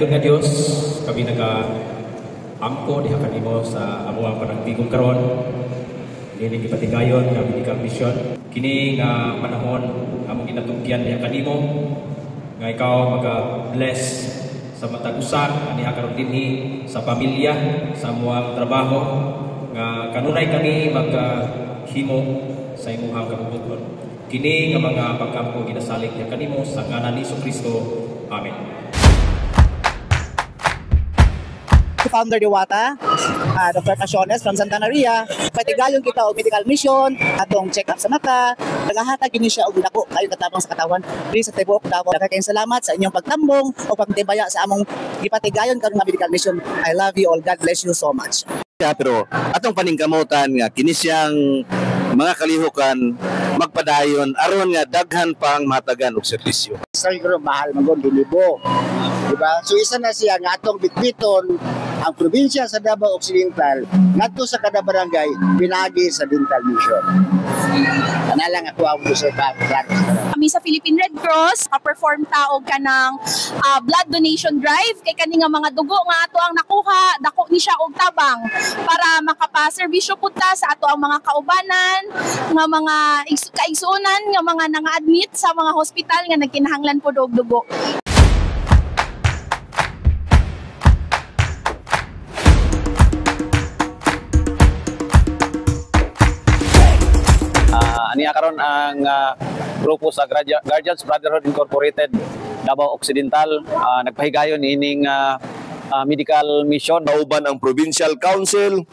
Dayon nga Dios, kami ampo diha kanimo sa amuang panagtigom karon. Dili gipatigayon nga medical mission. Kini nga panahon among ginatugyan diha kanimo nga ikaw maga-bless sa matag usan ani karon dinhi sa pamilya, sa amuang trabaho nga kanunay kami maghimo sa imong kabubuton. Kini nga mga pagkampo ginasalig diha kanimo sa ngalan ni Kristo. Amen. Founder Diwata, Dr. Casiones from Santa Maria, patigayon kita og medical mission, atong check-up sa mata, nagahatag ini siya og dako kayo katabang sa katawan. Please sa tibuok Davao. Daghang salamat sa inyong pagtambong o pagtibaya sa among gipatigayon karon nga medical mission. I love you all. God bless you so much. Pero atong paningkamutan nga kini siyang mga kalihukan magpadayon aron nga daghan pang matagan og serbisyo. Siguro mahal magod libo. Diba? So isa na siya nga atong bitbiton ang probinsya sa Davao Occidental ngadto sa kada barangay pinagi sa dental mission. Ana lang ako ang gusto pa. Kami sa Philippine Red Cross pa-perform taog kanang blood donation drive kay kani nga mga dugo nga ato ang nakuha dako ni siya og tabang para makapaserbisyo pud ta sa ato ang mga kaubanan nga mga kaigsuonan nga mga nanga-admit sa mga hospital nga nagkinahanglan pud og dugo. Aniya karon ang grupo sa Guardians Brotherhood Incorporated Davao Occidental nagpahigayon ining medical mission. Nauban ang Provincial Council,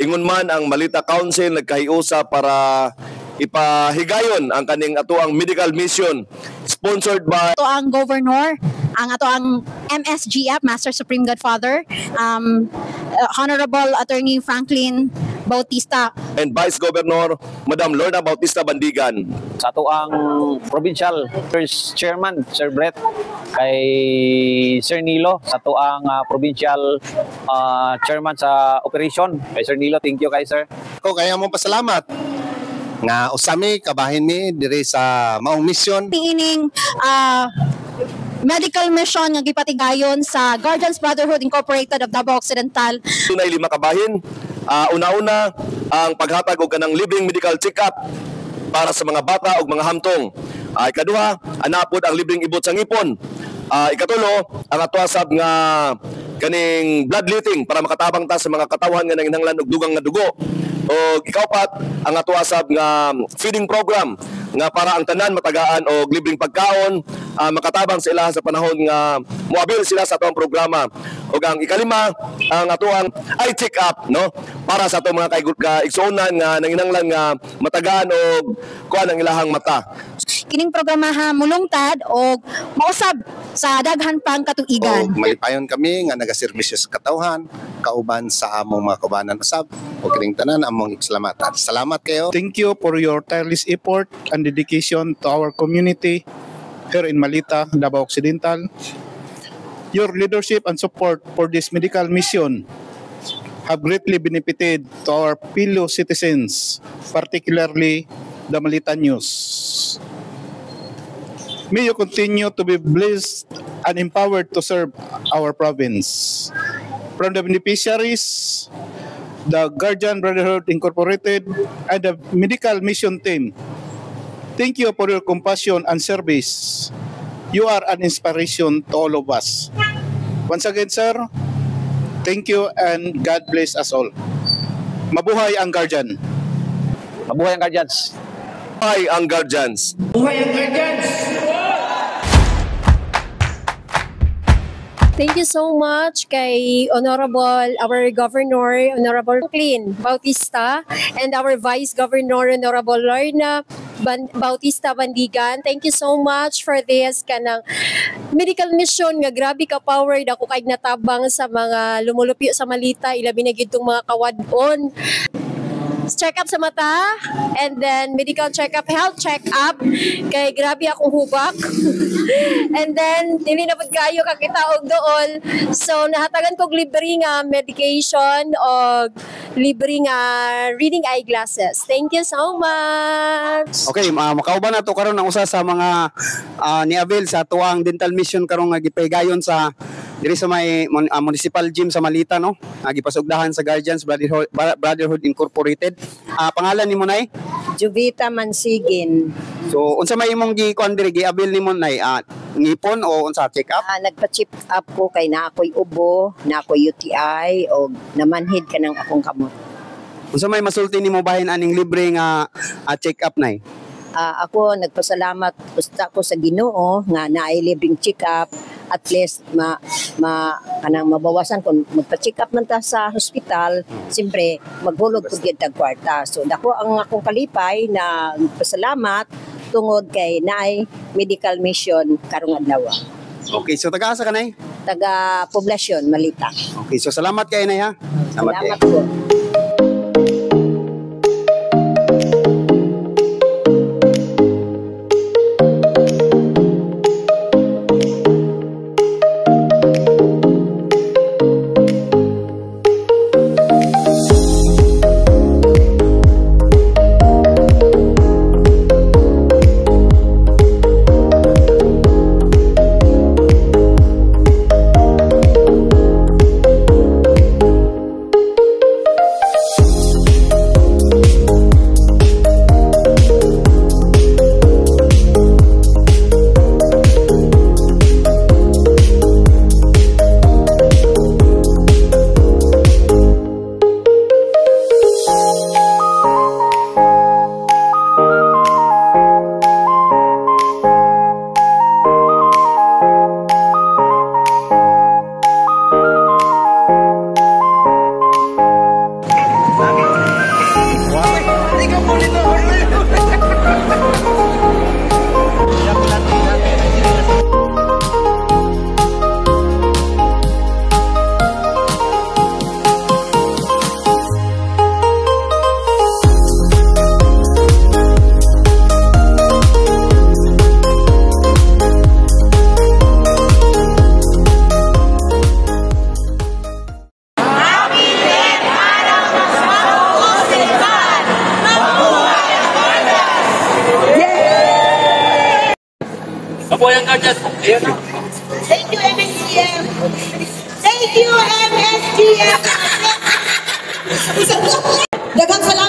ingon man ang Malita Council nagkahiusa para ipahigayon ang kaning ato ang medical mission sponsored by ato ang governor, ang ato ang MSGF, Master Supreme Godfather, Honorable Attorney Franklin Bautista and Vice Governor Madam Lorna Bautista Bandigan. Sa ato ang provincial first chairman Sir Brett, kay Sir Nilo sa ato ang provincial chairman sa operation kay Sir Nilo. Thank you kay Sir. Ko kaya mo pasalamat nga usami kabahin mi diri sa maong mission. Ining medical mission nga gipatigayon sa Guardians Brotherhood Incorporated of Davao Occidental. Tunay 5 kabahin. Una-una ang paghatag og kanang libreng medical check-up para sa mga bata ug mga hamtong. Ikaduha, anapod ang libreng ibot sa ngipon. Ikatulo, ang atuasab nga kaning bloodletting para makatabang ta sa mga katawhan nga nanginahanglan og dugang nga dugo. O ikaupat, ang atuasab nga feeding program nga para ang tanan matagaan og libreng pagkaon, makatabang sila sa panahon nga moabil sila sa atong programa. Ug ang ikalima, ang atuang eye check-up, no, para sa atong mga kaigsuonan nga nanginahanglan nga matagaan og kuan ang ilahang mata. Kining programaha mulungtad og mausab sa daghan pang katuigan. Malipayon kami nga nagaserbisyo sa katawhan kauban sa among mga kaubanan usab o kining tanan among salamatan. Salamat kayo. Thank you for your tireless effort and dedication to our community here in Malita, Davao Occidental. Your leadership and support for this medical mission have greatly benefited to our fellow citizens, particularly the Malitanos. May you continue to be blessed and empowered to serve our province. From the beneficiaries, the Guardian Brotherhood Incorporated, and the medical mission team, thank you for your compassion and service. You are an inspiration to all of us. Once again, sir, thank you and God bless us all. Mabuhay ang Guardian. Mabuhay ang Guardians. Mabuhay ang Guardians. Buhay ang Guardians! Thank you so much kay Honorable, our Governor, Honorable Franklin Bautista, and our Vice Governor, Honorable Lorna Bautista Bandigan. Thank you so much for this kanang medical mission nga grabe ka powered ako kay natabang sa mga lumulupyo sa Malita, ilabi na gitong mga kawadon. Check-up sa mata, and then medical check-up, health check-up, kay grabe akong hubak. And then, dili na pagkayo kakita og doon. So, nahatagan kog libre nga medication o libre nga reading eyeglasses. Thank you so much! Okay, makauban na to karon ang usa sa mga ni Abel sa tuwang dental mission karon nga gipahigayon sa diri sa may municipal gym sa Malita, no? Gipasugdahan sa Guardians Brotherhood Incorporated. Pangalan nimo nay? Juvita Mansigin. So unsa may imong gikuan diri giabil nimo nay? Ngipon o unsa check up? Nagpa-check up ko kay na ako'y ubo, na ako'y UTI o namanhid ka ng akong kamot. Unsa may masulti nimo bahin aning libre nga check up nay? Ako nagpasalamat gusto ko sa Ginoo nga naay libreng check up, at least kanang mabawasan kung magpa-check up man ta sa hospital, siyempre maghulog pud gyud tag kwarta. So dako ang akong kalipay na pasalamat tungod kay naay medical mission karong adlaw. Okay, so taga-asa ka nay? Taga Poblasyon Malita. Okay, so salamat kay nay ha. Salamat po. Thank you, MSGM. Thank you, MSGM. Daghang salamat.